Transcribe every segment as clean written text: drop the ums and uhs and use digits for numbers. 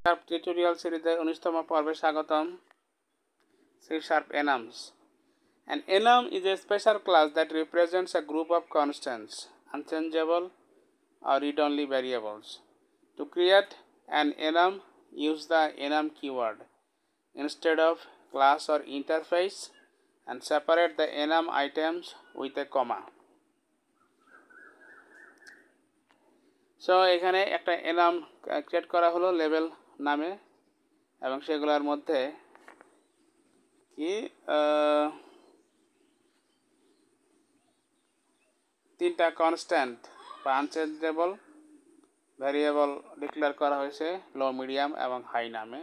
Tutorial সিরিজের 19তম পর্বে স্বাগতম। C# enums. An enum is a special class that represents a group of constants, unchangeable or read-only variables. To create an enum, use the enum keyword instead of class or interface and separate the enum items with a comma. So এখানে একটা enum create করা হলো level নামে এবং সেগুলোর মধ্যে কি তিনটা কনস্ট্যান্ট বা আনচেঞ্জেবল ভ্যারিয়েবল ডিক্লেয়ার করা হয়েছে লো, মিডিয়াম এবং হাই নামে।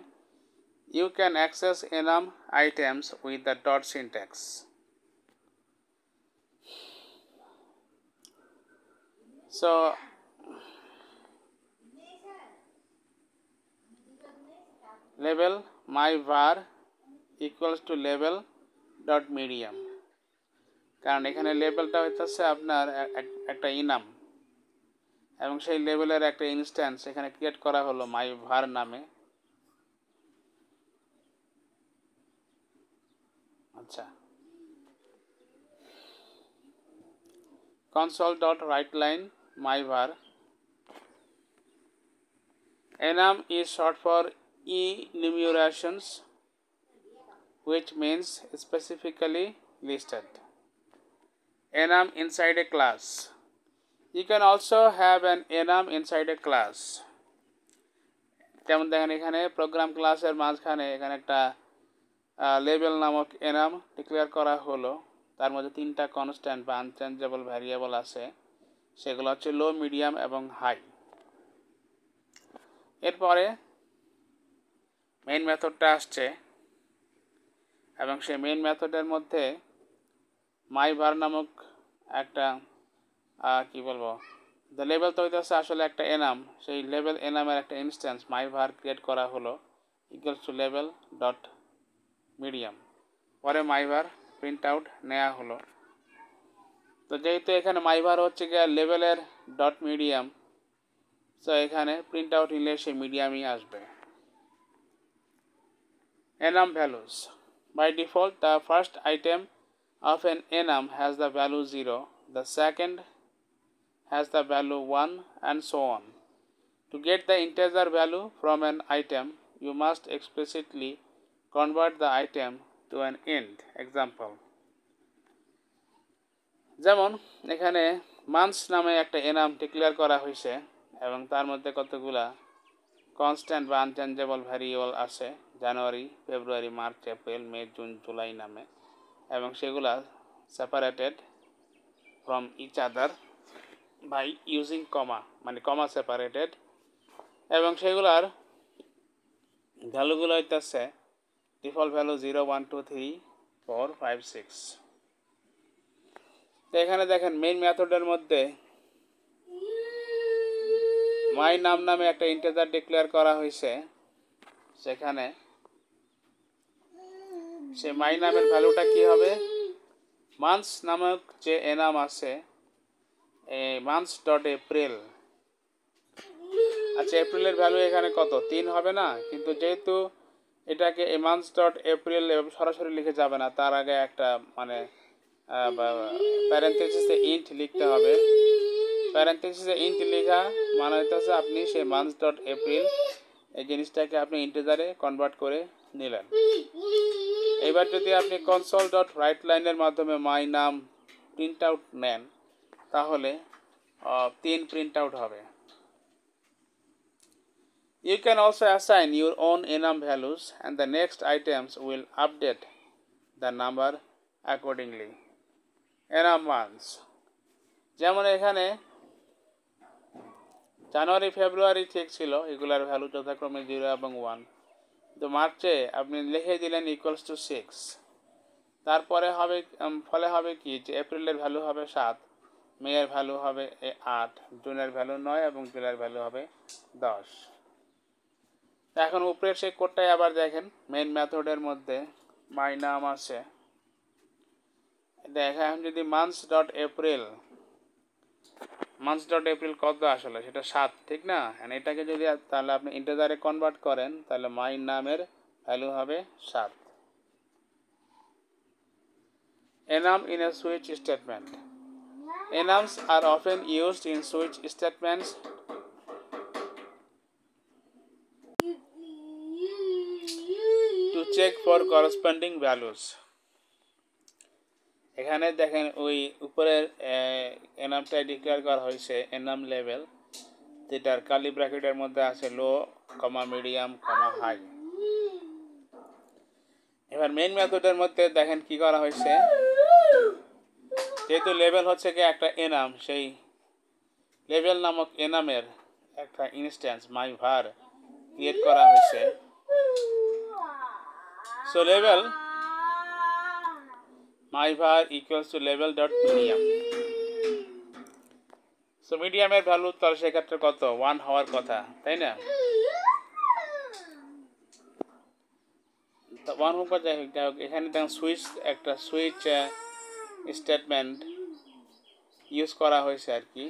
You can access enum items with the dot syntax. So label my var equals to label dot medium, কারণ এখানে লেবেলটা হচ্ছে আপনার একটা ইনাম এবং সেই লেবেলের একটা ইনস্ট্যান্স এখানে ক্রিয়েট করা হলো my var নামে। আচ্ছা, console.writeLine my var. Enum is short for enumerations, which means specifically listed. Enum inside a class. You can also have an enum inside a class. যেমন দেখেন এখানে প্রোগ্রাম ক্লাসের মাঝখানে এখানে একটা লেবেল নামক enum ডিক্লেয়ার করা হলো। তার মধ্যে তিনটা কনস্ট্যান্ট বা আনচেঞ্জেবল ভ্যারিয়েবল আছে, সেগুলো হচ্ছে লো, মিডিয়াম এবং হাই। এরপরে মেইন মেথডটা আসছে এবং সেই মেইন মেথডের মধ্যে my var নামক একটা কি বলবো, দ্য লেবেল তো হইতেছে আসলে একটা enum, সেই লেবেল এনামের একটা ইনস্ট্যান্স my var ক্রিয়েট করা হলো equals to label dot medium. পরে my var প্রিন্ট আউট নেওয়া হলো। তো যেহেতু এখানে my var হচ্ছে গিয়ে লেবেলের ডট মিডিয়াম, তো এখানে প্রিন্ট আউট নিলে সেই মিডিয়ামই আসবে। enum values. By default, the first item of an enum has the value 0, the second has the value 1, and so on. To get the integer value from an item, you must explicitly convert the item to an int. Example. যেমন এখানে months নামে একটা enum declare করা হয়েছে এবং তার মধ্যে কতগুলা কনস্ট্যান্ট বা আনচেঞ্জেবল ভ্যারিয়েবল আছে, January, February, March, April, May, June, July নামে, এবং সেগুলা separated from each other by using comma, মানে কমা সেপারেটেড, এবং সেগুলার ভ্যালুগুলো হইতেছে ডিফল্ট ভ্যালু 0, 1, 2, 3, 4, 5, 6। তো এখানে দেখেন মেইন মেথডের মধ্যে my name নামে একটা ইন্টিজার ডিক্লেয়ার করা হয়েছে, সেখানে সে my নামের ভ্যালুটা কি হবে, months নামক যে enum আছে months ডট এপ্রিল। আচ্ছা, এপ্রিলের ভ্যালু এখানে কত, 3 হবে না, কিন্তু যেহেতু এটাকে months ডট এপ্রিল সরাসরি লিখে যাবে না, তার আগে একটা মানে প্যারেনথেসিসে ইন্ট লিখতে হবে। প্যারেনথেসিসে ইন্ট লেখা মানে হইতেছে আপনি সেই months ডট এপ্রিল এই জিনিসটাকে আপনি ইন্টিজারে কনভার্ট করে নিলেন। এবার যদি আপনি কনসোল ডট রাইট লাইনের মাধ্যমে my নাম প্রিন্ট আউট নেন, তাহলে 3 প্রিন্ট আউট হবে। You can also assign your own enum values and the next items will update the number accordingly. enum months, যেমন এখানে জানুয়ারি, ফেব্রুয়ারি ঠিক ছিল, এগুলার ভ্যালু যথাক্রমে 0 এবং 1, তো মার্চে আপনি লিখে দিলেন ইকুয়ালস টু 6। তারপরে হবে ফলে হবে কি, যে এপ্রিলের ভ্যালু হবে 7, মেয়ের ভ্যালু হবে 8, জুনের ভ্যালু 9 এবং জুলাইয়ের ভ্যালু হবে 10। এখন উপরের সেই কোডটাই আবার দেখেন, মেইন মেথডের মধ্যে my নাম আছে, দেখেন যদি months dot April March dot April কত আসলে, সেটা 7, ঠিক না? এটাকে যদি তাহলে আপনি ইন্টিজারে কনভার্ট করেন তাহলে মাই নামের ভ্যালু হবে 7. enum in a switch statement. Enums are often used in switch statements to check for corresponding values. এখানে দেখেন ওই উপরের এনামটা ডিক্লেয়ার করা হয়েছে এনাম লেভেল, যেটার কার্লি ব্র্যাকেটের মধ্যে আছে লো, কমা মিডিয়াম, কমা হাই। এবার মেইন মেথডের মধ্যে দেখেন কি করা হয়েছে, যেহেতু লেভেল হচ্ছে কি একটা এনাম, সেই লেভেল নামক এনামের একটা ইনস্ট্যান্স মাই ভার ক্রিয়েট করা হয়েছে। So level my var equals to level dot medium. So মিডিয়ামের ভ্যালু তাহলে সেক্ষেত্রে কত, 1 হওয়ার কথা, তাই না? 1 হোক বা যাই হোক, এখানে দেখুন সুইচ, একটা সুইচ স্টেটমেন্ট ইউজ করা হয়েছে আর কি,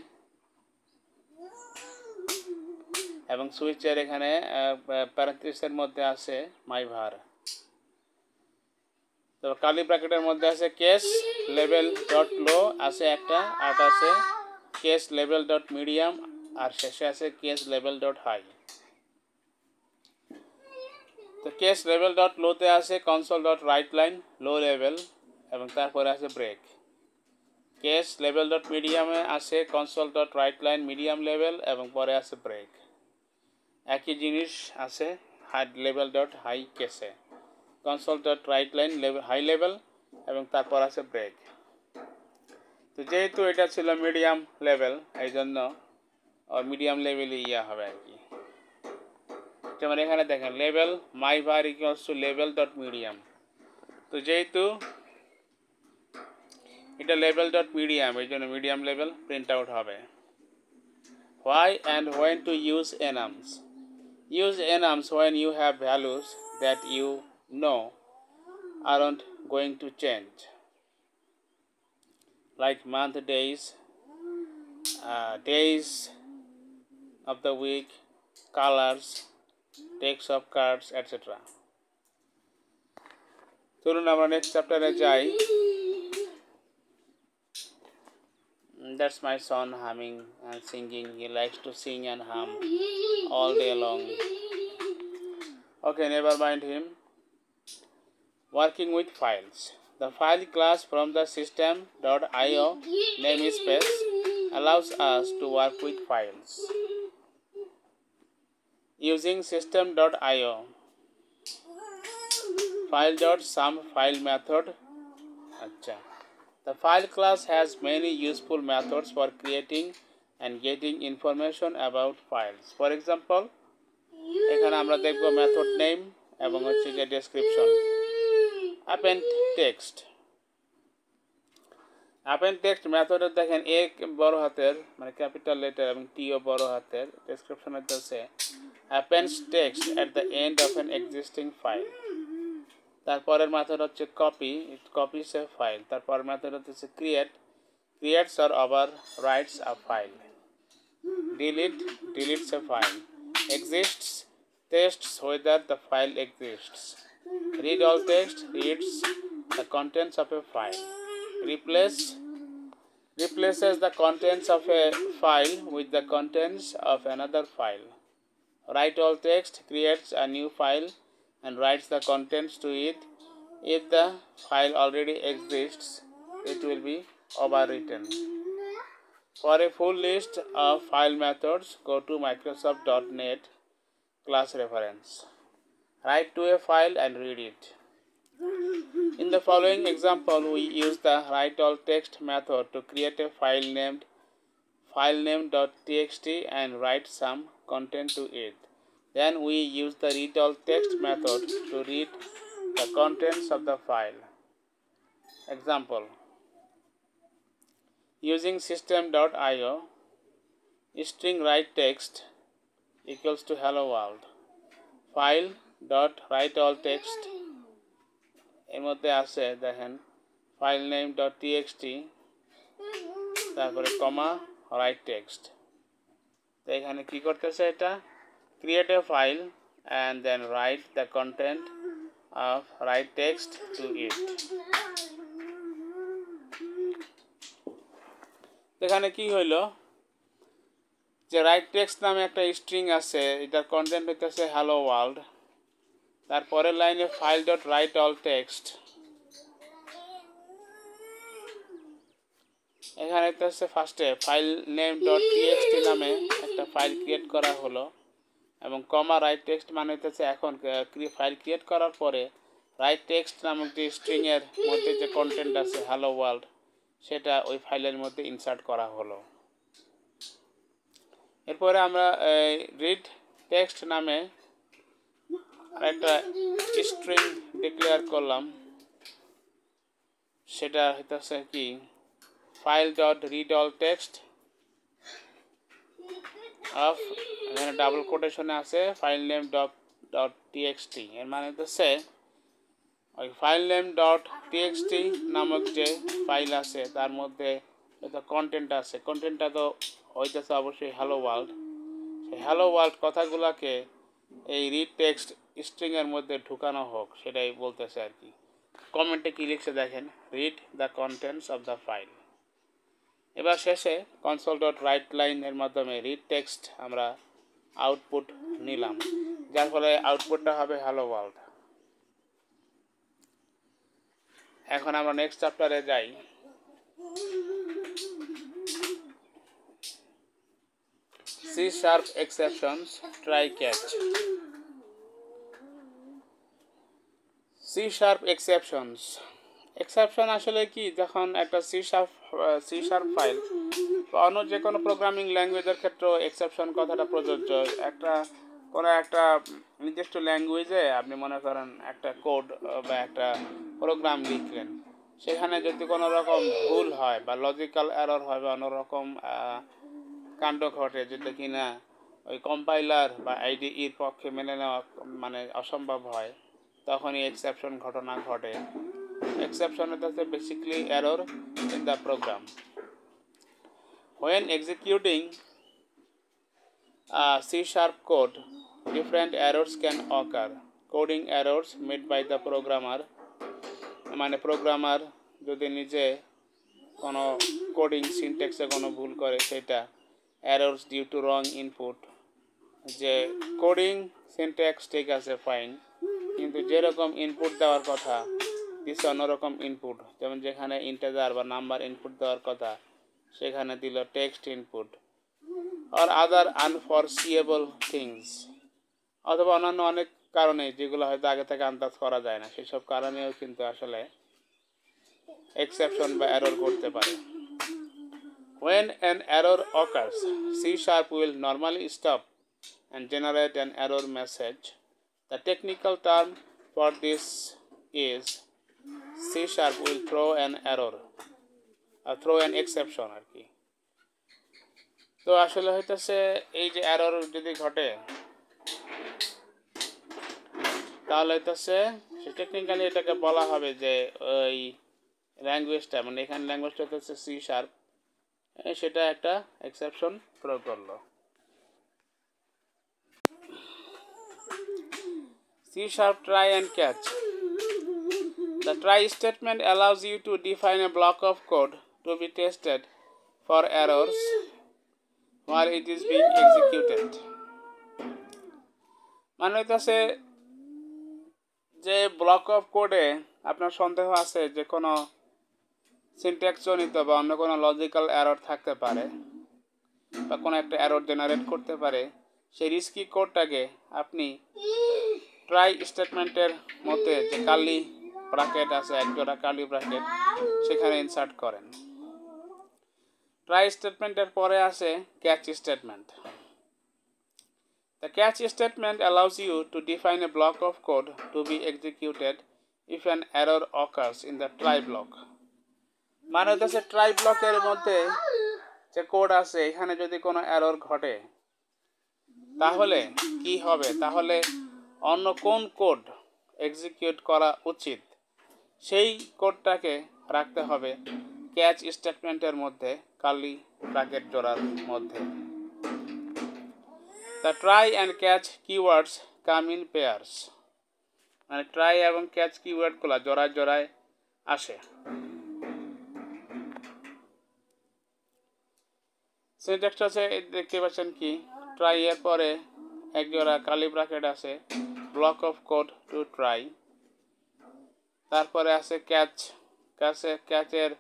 এবং সুইচের এখানে প্যারেন্থেসিসের মধ্যে আছে মাই ভার। তো কার্লি ব্র্যাকেটের মধ্যে আছে কেস লেভেল ডট লো আছে একটা, আর আছে কেস লেভেল ডট মিডিয়াম, আর শেষে আছে কেস লেভেল ডট হাই। তো কেস লেভেল ডট লোতে আছে console dot write line low level, এবং তারপরে আছে ব্রেক। কেস লেভেল ডট মিডিয়ামে আছে console dot write line medium level, এবং পরে আছে ব্রেক। একই জিনিস আছে হাই লেভেল ডট হাই কেসে, console dot write line level high level, এবং তারপর আছে ব্রেক। তো যেহেতু এটা ছিল মিডিয়াম লেভেল, এই জন্য মিডিয়াম লেভেলই হবে আর কি। যেমন এখানে দেখেন লেভেল মাই ভার equals to level dot medium. তো যেহেতু এটা লেভেল ডট মিডিয়াম, এই জন্য মিডিয়াম লেভেল প্রিন্ট আউট হবে। Why and when to use enums. Use enums when you have values that you know aren't going to change, like month, days, days of the week, colors, text of cards, etc. চলুন আমরা next চ্যাপ্টারে যাই। That's my son humming and singing. He likes to sing and hum all day long. Okay, never mind him. Working with files. The file class from the system.io namespace allows us to work with files. Using system.io, file.sum file method. The file class has many useful methods for creating and getting information about files. For example, এখানে আমরা দেখব method name এবং হচ্ছে যে description. append text মেথডে দেখেন এ বড় হাতের মানে ক্যাপিটাল লেটার এবং টি ও বড় হাতের। ডেসক্রিপশনে হচ্ছে appends text at the end of an existing file। তারপরের মেথড হচ্ছে copy, it copies a file. তারপরের মেথড হচ্ছে creates or overwrites a file. Deletes a file. Exists, tests whether the file exists. Read all text, reads the contents of a file. Replaces the contents of a file with the contents of another file. Write all text creates a new file and writes the contents to it. If the file already exists, it will be overwritten. For a full list of file methods, go to Microsoft.NET class reference. Write to a file and read it. In the following example, we use the write all text method to create a file named filename.txt and write some content to it. Then we use the read all text method to read the contents of the file. Example: using system.io, string write text equals to hello world. File.writeAllText এর মধ্যে আছে দেখেন filename.txt, তারপরে কমা write text. তো এখানে কি করতেছে এটা, create a file and then write the content of write text to it. এখানে কি হইলো যে write text নামে একটা স্ট্রিং আছে, এটার কন্টেন্ট হইতেছে hello world, তারপরের লাইনে file dot write all text, এখানে হচ্ছে ফার্স্টে ফাইল নেম ডট টিএক্সটি নামে একটা ফাইল ক্রিয়েট করা হলো এবং কমা রাইট টেক্সট মানে হচ্ছে এখন ফাইল ক্রিয়েট করার পরে রাইট টেক্সট নামক যে স্ট্রিংয়ের মধ্যে যে কন্টেন্ট আছে হ্যালো ওয়ার্ল্ড সেটা ওই ফাইলের মধ্যে ইনসার্ট করা হলো। এরপরে আমরা রিড টেক্সট নামে একটা স্ট্রিং ডিক্লেয়ার করলাম, সেটা হচ্ছে কি file dot read all text of, এখানে ডাবল কোটেশনে আছে ফাইল নেম ডট টিএক্সটি, এর মানে হচ্ছে ওই ফাইল নেম ডট টিএক্সটি নামক যে ফাইল আছে তার মধ্যে যত কন্টেন্ট আছে, কন্টেন্টটা তো হইতেছে অবশ্যই হ্যালো ওয়ার্ল্ড, সেই হ্যালো ওয়ার্ল্ড কথাগুলোকে এই রিড টেক্সট স্ট্রিংয়ের মধ্যে ঢুকানো হোক সেটাই বলতেছে আর কি। কমেন্টে কী লিখছে দেখেন, read the contents of the file. এবার শেষে কনসোল ডট রাইট লাইনের মাধ্যমে রিড টেক্সট আমরা আউটপুট নিলাম, যার ফলে আউটপুটটা হবে হ্যালো ওয়ার্ল্ড। এখন আমরা নেক্সট চ্যাপ্টারে যাই। C sharp exceptions try catch. C sharp exceptions, exception আসলে কি, যখন একটা সি শার্প ফাইল বা অন্য যে কোনো প্রোগ্রামিং ল্যাঙ্গুয়েজের ক্ষেত্রেও এক্সেপশন কথাটা প্রযোজ্য। কোনো একটা নির্দিষ্ট ল্যাঙ্গুয়েজে আপনি মনে করেন একটা কোড বা একটা প্রোগ্রাম লিখলেন, সেখানে যদি কোনো রকম ভুল হয় বা লজিক্যাল এরর হয় বা অন্যরকম কাণ্ড ঘটে যেটা কিনা ওই কম্পাইলার বা আইডিইর পক্ষে মেনে নেওয়া মানে অসম্ভব হয়, তখনই এক্সেপশন ঘটনা ঘটে। Exception is basically error in the program. When executing C# code, different errors can occur. Coding errors made by the programmer, মানে প্রোগ্রামার যদি নিজে কোনো কোডিং সিনট্যাক্সে কোনো ভুল করে সেটা errors due to wrong input, যে কোডিং সিনট্যাক্স ঠিক আছে ফাইন, কিন্তু যেরকম ইনপুট দেওয়ার কথা দিচ্ছে অন্যরকম ইনপুট, যেমন যেখানে ইন্টিজার বা নাম্বার ইনপুট দেওয়ার কথা সেখানে দিল টেক্সট ইনপুট, আর আদার আনফরসিয়েবল থিংস, অথবা অন্যান্য অনেক কারণে যেগুলো হয়তো আগে থেকে আন্দাজ করা যায় না, সেসব কারণেও কিন্তু আসলে এক্সেপশন বা এরর করতে পারে। When an error occurs, C# will normally stop and generate an error message. The technical term for this is C# will throw an error, throw an exception আর কি। তো আসলে হইতেছে এই যে এরর যদি ঘটে তাহলে হইতেছে সে টেকনিক্যালি এটাকে বলা হবে যে ওই ল্যাঙ্গুয়েজটা, মানে এখানে ল্যাঙ্গুয়েজটা হচ্ছে C#, সেটা একটা এক্সেপশন থ্রো করলো। C# try and catch. The try statement allows you to define a block of code to be tested for errors while it is being executed. মানে হইতেছে যে ব্লক অফ কোডে আপনার সন্দেহ আছে যে কোনো সিনট্যাক্স জনিত বা অন্য কোনো লজিক্যাল এরর থাকতে পারে বা কোনো একটা এরর জেনারেট করতে পারে, সেই রিস্কি কোডটাকে আপনি ট্রাই স্টেটমেন্টের মধ্যে যে কার্লি ব্র্যাকেট আছে, একজোড়া কার্লি ব্র্যাকেট, সেখানে ইনসার্ট করেন। ট্রাই স্টেটমেন্টের পরে আসে catch statement. The catch statement allows you to define a block of code to be executed if an error occurs in the try block. মানে হচ্ছে ট্রাই ব্লকের মধ্যে যে কোড আছে এখানে যদি কোনো এরর ঘটে তাহলে কি হবে, তাহলে অন্য কোন কোড এক্সিকিউট করা উচিত সেই কোডটাকে রাখতে হবে ক্যাচ স্টেটমেন্টের মধ্যে কার্লি ব্র্যাকেট জোড়ার মধ্যে। The try and catch keywords come in pairs, মানে ট্রাই এবং ক্যাচ কিওয়ার্ডগুলো জোড়ায় জোড়ায় আসে। সিনট্যাক্সটা আছে দেখতে পাচ্ছেন কি, ট্রাই এর পরে এক জোড়া কালি ব্র্যাকেট আছে, block of code to try. তারপরে আছে ক্যাচ, ক্যাচের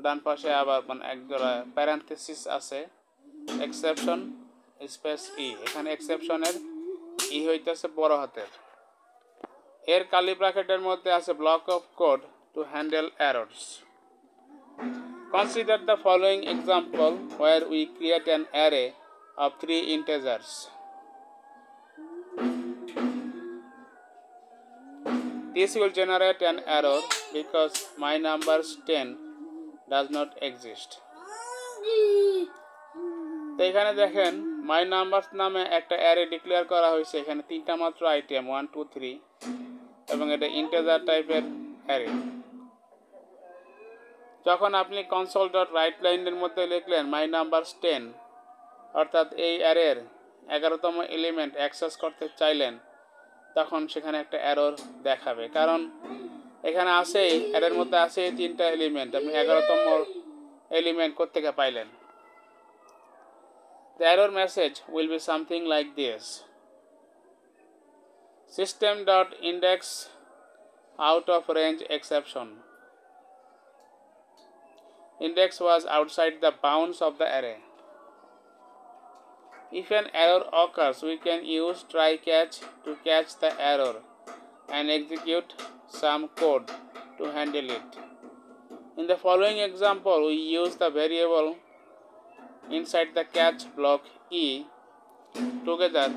ডান পাশে আবার মানে এক জোড়া প্যারেনথেসিস আছে, এক্সেপশন স্পেস ই, এখানে এক্সেপশনের ই হইতেছে বড় হাতের। এর কালি ব্র্যাকেটের মধ্যে আছে block of code to handle errors. Consider the following example where we create an array of 3 integers. This will generate an error because my numbers 10 does not exist. তো এখানে দেখেন my numbers নামে একটা অ্যারে ডিক্লেয়ার করা হয়েছে, এখানে তিনটা মাত্র আইটেম 1 2 3 এবং এটা ইন্টিজার টাইপের অ্যারে। যখন আপনি console.writeLine এর মধ্যে লিখলেন my numbers 10, অর্থাৎ এই অ্যারের 11তম এলিমেন্ট অ্যাক্সেস করতে চাইলেন, তখন সেখানে একটা এরর দেখাবে, কারণ এখানে আছেই অ্যারের মধ্যে আছে তিনটা এলিমেন্ট, আপনি 11তম এলিমেন্ট কোত্থেকে পাইলেন। The error message will be something like this: system.index out of range exception. Index was outside the bounds of the array. If an error occurs, we can use try catch to catch the error and execute some code to handle it. In the following example, we use the variable inside the catch block E together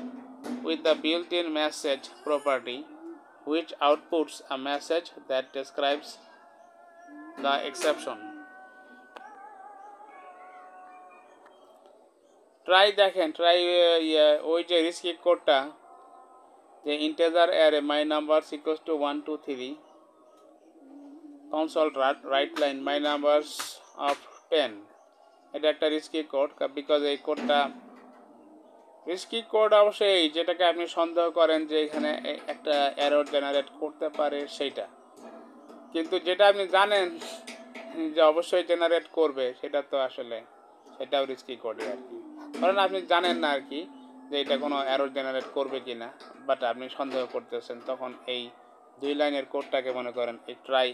with the built-in message property, which outputs a message that describes the exception. Try দেখেন, try ওই যে risky কোডটা, যে integer array my numbers equals to 1 2 3 console write line my numbers of 10, এটা একটা risky code, because এই কোডটা risky code অবশ্যই যেটাকে আপনি সন্দেহ করেন যে এখানে একটা এরর জেনারেট করতে পারে সেইটা, কিন্তু যেটা আপনি জানেন যে অবশ্যই জেনারেট করবে সেটা তো আসলে সেটাও রিস্কি কোডই আর কি। কারণ আপনি জানেন না আর কি যে এটা কোনো এরর জেনারেট করবে কি না, বাট আপনি সন্দেহ করতেছেন, তখন এই 2 লাইনের কোডটাকে মনে করেন এই ট্রাই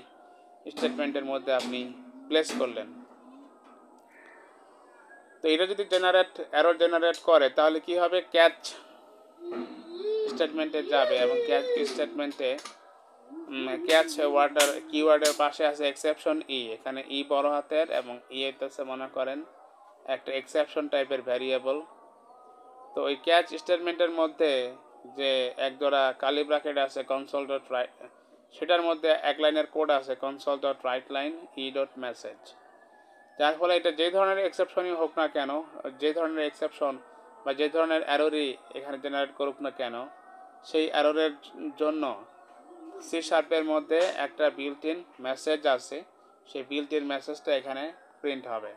স্টেটমেন্টের মধ্যে আপনি প্লেস করলেন। তো এটা যদি এরর জেনারেট করে তাহলে কি হবে, ক্যাচ স্টেটমেন্টে যাবে এবং ক্যাচ স্টেটমেন্টে ক্যাচ কিওয়ার্ডের পাশে আছে এক্সেপশন ই, এখানে ই বড় হাতের এবং ই হইতেছে মনে করেন একটা এক্সেপশন টাইপের ভ্যারিয়েবল। তো ওই ক্যাচ স্টেটমেন্টের মধ্যে যে এক জোড়া কালি ব্র্যাকেট আছে console.write, সেটার মধ্যে এক লাইনের কোড আছে console.writeLine e.message, যার ফলে এটা যে ধরনের এক্সেপশনই হোক না কেন, যে ধরনের এক্সেপশন বা যে ধরনের এররই এখানে জেনারেট করুক না কেন, সেই এররের জন্য সি শার্পের মধ্যে একটা বিল্ট ইন মেসেজ আছে, সেই বিল্ট ইন মেসেজটা এখানে প্রিন্ট হবে।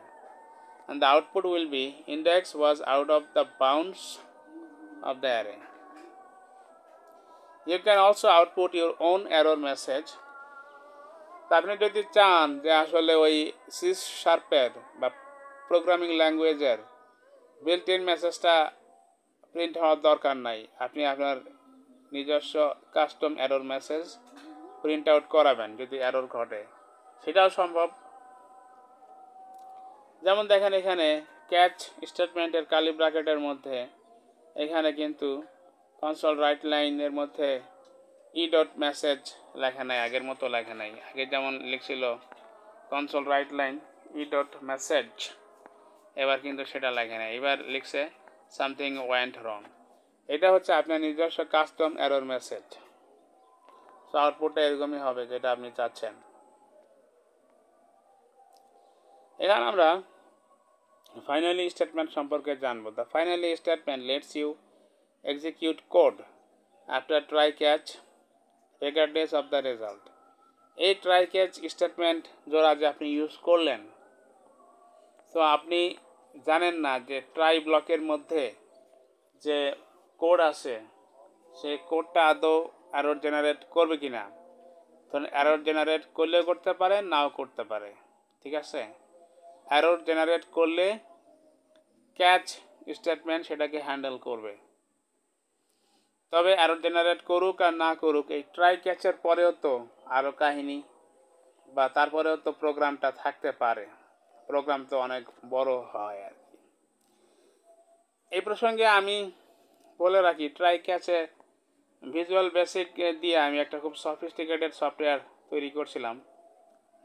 And the output will be index was out of the bounds of the array. You can also output your own error message. আপনি যদি চান যে আসলে ওই সি শার্পের বা প্রোগ্রামিং ল্যাঙ্গুয়েজের বিল্ট ইন মেসেজটা প্রিন্ট হওয়ার দরকার নাই, আপনি আপনার নিজস্ব custom error message print out করাবেন যদি এরর ঘটে, সেটাও সম্ভব। যেমন দেখেন এখানে ক্যাচ স্টেটমেন্টের কালি ব্র্যাকেটের মধ্যে এখানে কিন্তু কনসোল রাইট লাইনের মধ্যে e.message লেখা নাই, আগের মতো লেখা নাই। আগে যেমন লিখছিল কনসোল রাইট লাইন e.message, এবার কিন্তু সেটা লেখা নাই, এবার লিখছে সামথিং ওয়েন্ট রং। এটা হচ্ছে আপনার নিজস্ব কাস্টম এরর মেসেজ। সো আউটপুটটা এরকমই হবে যেটা আপনি চাচ্ছেন। এখানে আমরা ফাইনালি স্টেটমেন্ট সম্পর্কে জানবো। The finally statement lets you execute code after try catch regardless of the result. এই ট্রাই ক্যাচ স্টেটমেন্ট জোড়া যে আপনি ইউজ করলেন, তো আপনি জানেন না যে ট্রাই ব্লকের মধ্যে যে কোড আছে সেই কোডটা আদৌ এরর জেনারেট করবে কি না। তো এরর জেনারেট করলেও করতে পারে, নাও করতে পারে, ঠিক আছে। এরর জেনারেট করলে ক্যাচ স্টেটমেন্ট সেটাকে হ্যান্ডেল করবে। তবে এরর জেনারেট করুক আর না করুক, এই ট্রাই ক্যাচের পরেও তো আরও কাহিনী বা তারপরেও তো প্রোগ্রামটা থাকতে পারে। প্রোগ্রাম তো অনেক বড় হয় আর কি। এই প্রসঙ্গে আমি বলে রাখি, ট্রাই ক্যাচে ভিজুয়াল বেসিক দিয়ে আমি একটা খুব সফিস্টিকেটেড সফটওয়্যার তৈরি করছিলাম।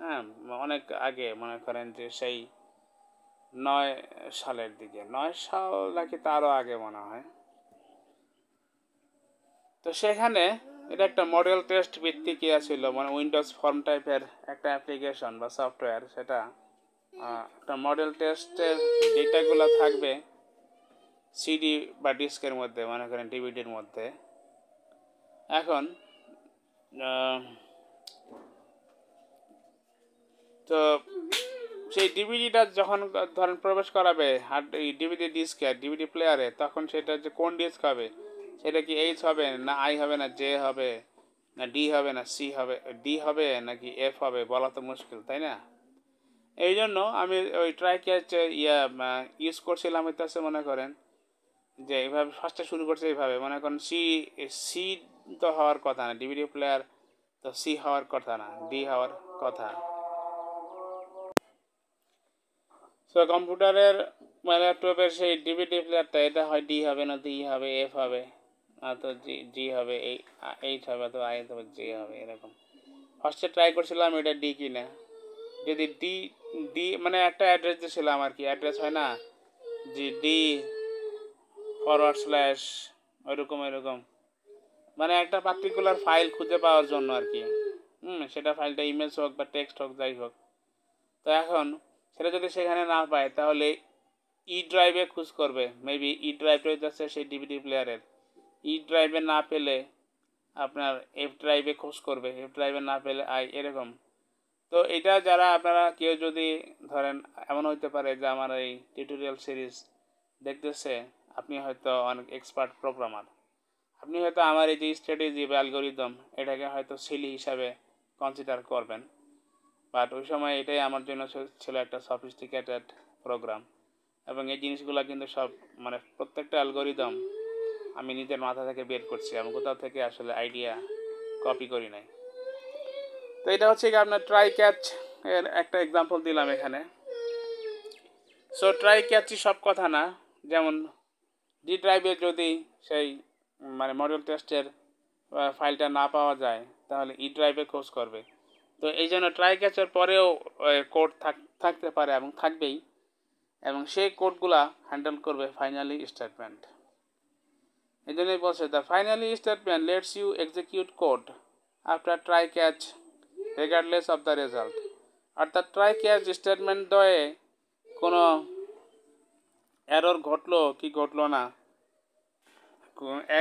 হ্যাঁ, অনেক আগে, মনে করেন যে সেই 9 সালের দিকে, 9 সাল নাকি তারও আগে মনে হয়। তো সেখানে এটা একটা মডেল টেস্ট ভিত্তিক ইয়া ছিল, মানে উইন্ডোজ ফর্ম টাইপের একটা অ্যাপ্লিকেশন বা সফটওয়্যার। সেটা একটা মডেল টেস্টের ডেটাগুলো থাকবে সিডি বা ডিস্কের মধ্যে, মনে করেন ডিভিডির মধ্যে। এখন তো সেই ডিভিডিটা যখন ধরেন প্রবেশ করাবে হার্ড ডিভিডি ডিস্কে, ডিভিডি প্লেয়ারে, তখন সেটা যে কোন ডিস্ক হবে, সেটা কি এইচ হবে না আই হবে না জে হবে না ডি হবে না সি হবে, ডি হবে নাকি এফ হবে, বলা তো মুশকিল, তাই না। এই জন্য আমি ওই ট্রাই ক্যাচ ইউজ করছিলাম। হইতেছে মনে করেন যে এইভাবে ফার্স্টে শুরু করছে, এইভাবে মনে করেন সি তো হওয়ার কথা না, ডিভিডি প্লেয়ার তো সি হওয়ার কথা না, ডি হওয়ার কথা। সো কম্পিউটারের মানে ল্যাপটপের সেই ডিভিডি প্লেয়ারটা, এটা হয় ডি হবে না ডি হবে এফ হবে, তো জি হবে, এইচ হবে, তো আই হবে, জে হবে, এরকম। ফার্স্টে ট্রাই করছিলাম এটা ডি কিনা। যদি ডি ডি মানে একটা অ্যাড্রেস দিয়েছিলাম আর কি, অ্যাড্রেস হয় না যে ডি ফরওয়ার্ড স্ল্যাশ ওইরকম এরকম, মানে একটা পার্টিকুলার ফাইল খুঁজে পাওয়ার জন্য আর কি। সেটা ফাইলটা ইমেজ হোক বা টেক্সট হোক, যাই হোক। তো এখন সেটা যদি সেখানে না পায়, তাহলে ই ড্রাইভে খোঁজ করবে। মেবি ই ড্রাইভ রয়েছে সেই ডিভিডি প্লেয়ারের। ই ড্রাইভে না পেলে আপনার এফ ড্রাইভে খোঁজ করবে, এফ ড্রাইভে না পেলে আই, এরকম। তো এটা যারা আপনারা কেউ যদি ধরেন, এমন হইতে পারে যে আমার এই টিউটোরিয়াল সিরিজ দেখতেছে, আপনি হয়তো অনেক এক্সপার্ট প্রোগ্রামার, আপনি হয়তো আমার এই যে স্ট্র্যাটেজি বা অ্যালগোরিদম, এটাকে হয়তো সিলি হিসাবে কনসিডার করবেন। বাট ওই সময় এটাই আমার জন্য ছিল একটা সফিস্টিকেটেড প্রোগ্রাম। এবং এই জিনিসগুলো কিন্তু সব, মানে প্রত্যেকটা অ্যালগোরিদম আমি নিজের মাথা থেকে বের করছি, আমি কোথাও থেকে আসলে আইডিয়া কপি করি নাই। তো এটা হচ্ছে কি আপনার ট্রাই ক্যাচ এর একটা এক্সাম্পল দিলাম এখানে। সো ট্রাই ক্যাচই সব কথা না। যেমন ডি ড্রাইভে যদি সেই মানে মডেল টেস্টের ফাইলটা না পাওয়া যায়, তাহলে ই ড্রাইভে খোঁজ করবে। তো এই জন্য ট্রাই ক্যাচের পরেও কোড থাকতে পারে এবং থাকবেই, এবং সেই কোডগুলা হ্যান্ডেল করবে ফাইনালি স্টেটমেন্ট। এই জন্যই বলছে the finally statement lets you execute code after try catch regardless of the result. অর্থাৎ ট্রাই ক্যাচ স্টেটমেন্ট দয়ে কোনো এরর ঘটলো কি ঘটলো না,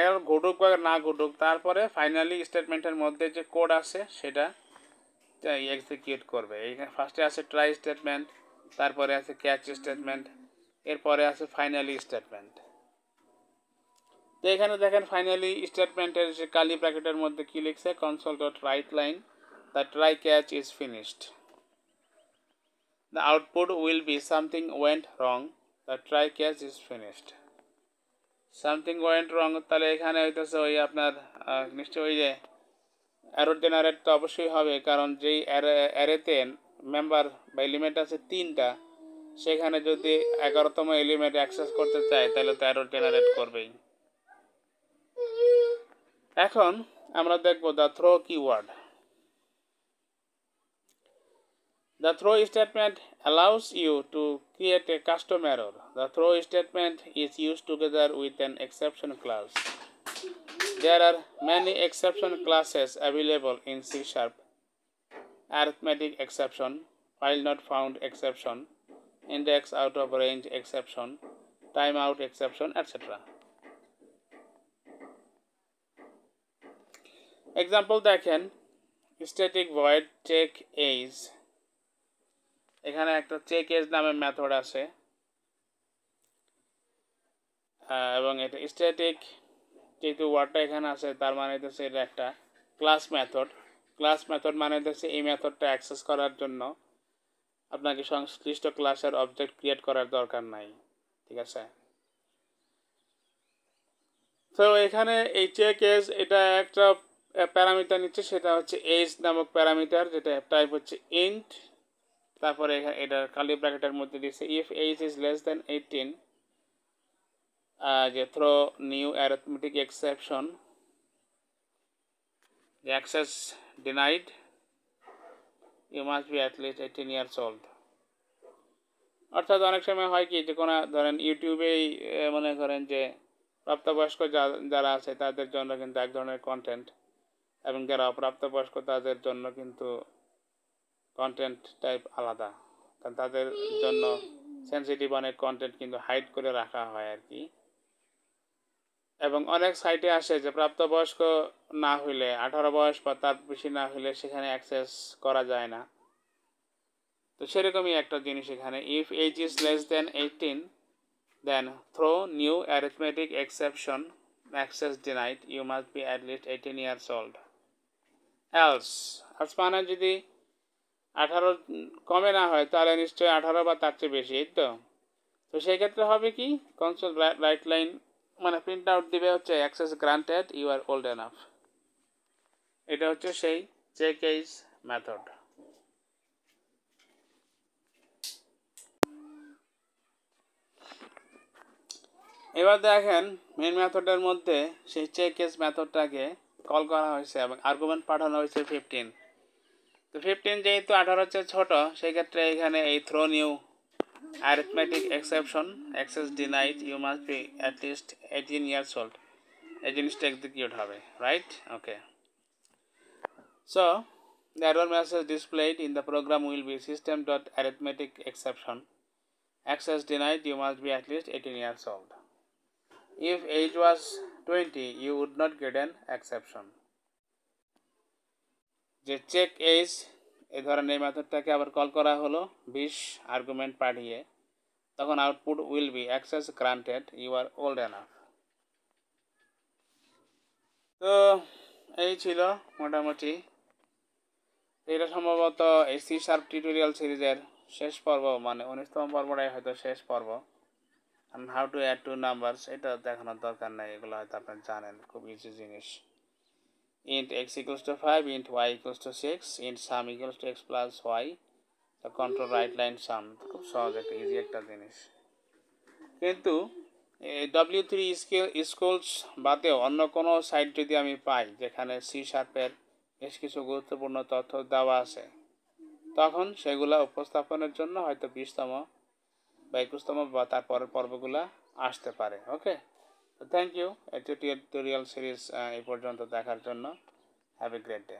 এরর ঘটুক বা না ঘটুক, তারপরে ফাইনালি স্টেটমেন্টের মধ্যে যে কোড আছে সেটা এক্সিকিউট করবে। এইখানে ফার্স্টে আছে ট্রাই স্টেটমেন্ট, তারপরে আছে ক্যাচ স্টেটমেন্ট, এরপরে আছে ফাইনালি স্টেটমেন্ট। তো এখানে দেখেন ফাইনালি স্টেটমেন্টের যে কালি ব্র্যাকেটের মধ্যে কি লিখছে, console dot write line the try catch is finished. The output will be something went wrong, the try catch is finished. Something went রং, তাহলে এখানে হইতেছে ওই আপনার নিশ্চয়ই ওই যে অ্যারো জেনারেট তো অবশ্যই হবে, কারণ যেই অ্যারেতে মেম্বার বা এলিমেন্ট আছে 3টা, সেখানে যদি 11তম এলিমেন্ট অ্যাক্সেস করতে চায়, তাহলে তো অ্যারো জেনারেট করবেই। এখন আমরা দেখব the throw keyword. The throw statement allows you to create a custom error. The throw statement is used together with an exception class. There are many exception classes available in C#: arithmetic exception, while not found exception, index out of range exception, timeout exception, etc. Example দেখেন, static void check age, এখানে একটা check age নামে method আছে, এবং এটা static যেহেতু ওয়ার্ডটা এখানে আছে তার মানে হচ্ছে এটা একটা ক্লাস মেথড। ক্লাস মেথড মানে হচ্ছে এই মেথডটা অ্যাক্সেস করার জন্য আপনাকে সংশ্লিষ্ট ক্লাসের অবজেক্ট ক্রিয়েট করার দরকার নাই, ঠিক আছে। তো এখানে এই চেক এজ এটা একটা প্যারামিটার নিচ্ছে, সেটা হচ্ছে এজ নামক প্যারামিটার, যেটা টাইপ হচ্ছে ইন্ট। তারপরে এটা কার্লি ব্র্যাকেটের মধ্যে দিচ্ছে if age is less than 18, যে throw new arithmetic exception, the access denied, you must be at least 18 years old। অর্থাৎ অনেক সময় হয় কি যে কোনো ধরেন ইউটিউবেই মনে করেন যে প্রাপ্তবয়স্ক যারা আছে তাদের জন্য কিন্তু এক ধরনের কন্টেন্ট, এবং যারা অপ্রাপ্তবয়স্ক তাদের জন্য কিন্তু কন্টেন্ট টাইপ আলাদা, কারণ তাদের জন্য সেন্সিটিভ অনেক কন্টেন্ট কিন্তু হাইড করে রাখা হয় আর কি। এবং অনেক সাইটে আসে যে প্রাপ্তবয়স্ক না হইলে, 18 বয়স বা তার বেশি না হইলে সেখানে অ্যাক্সেস করা যায় না। তো সেরকমই একটা জিনিস এখানে, if age is less than 18 then throw new arithmetic exception, access denied, you must be at least 18 years old. Else মানে যদি 18 কমে না হয় তাহলে নিশ্চয়ই 18 বা তার চেয়ে বেশি, এই তো। তো সেই ক্ষেত্রে হবে কি, কনসোল রাইট লাইন মানে প্রিন্ট আউট দিবে হচ্ছে access granted, you are old enough. এটা হচ্ছে সেই চেক এজ মেথড। এবার দেখেন মেন মেথডের মধ্যে সেই চেক এজ মেথডটাকে কল করা হয়েছে এবং আর্গুমেন্ট পাঠানো হয়েছে 15। তো 15 যেহেতু 18 চেয়ে ছোট, সেই ক্ষেত্রে এখানে এই throw new arithmetic exception, access denied, you must be at least 18 years old, এই জিনিসটা এক্সিকিউট হবে, right? Okay, so the error message displayed in the program will be system.arithmetic exception, access denied, you must be at least 18 years old. If age was 20, you would not get an exception. যে check age এই ধরনের মেথডটাকে আবার call করা হলো 20 argument পাঠিয়ে, তখন output will be access granted, you are old enough. তো এই ছিল মোটামুটি, এটা সম্ভবত এই সি শার্প টিউটোরিয়াল সিরিজের শেষ পর্ব, মানে 19তম পর্বটাই হয়তো শেষ পর্ব। How to add two numbers এটা দেখানোর দরকার নেই, এগুলো হয়তো আপনারা জানেন, খুব ইজি জিনিস। int x equals to 5, int y equals to 6, int sum equals to x plus y, the control right line sum, খুব সহজ একটা ইজি একটা জিনিস। কিন্তু W3 স্কুলস বাদেও অন্য কোনো সাইট যদি আমি পাই যেখানে সি শার্পের বেশ কিছু গুরুত্বপূর্ণ তথ্য দেওয়া আছে, তখন সেগুলো উপস্থাপনের জন্য হয়তো 20তম বা 21তম বা তার পরের পর্বগুলো আসতে পারে। ওকে, থ্যাংক ইউ এই টিউটোরিয়াল সিরিজ এই পর্যন্ত দেখার জন্য। Have a great day.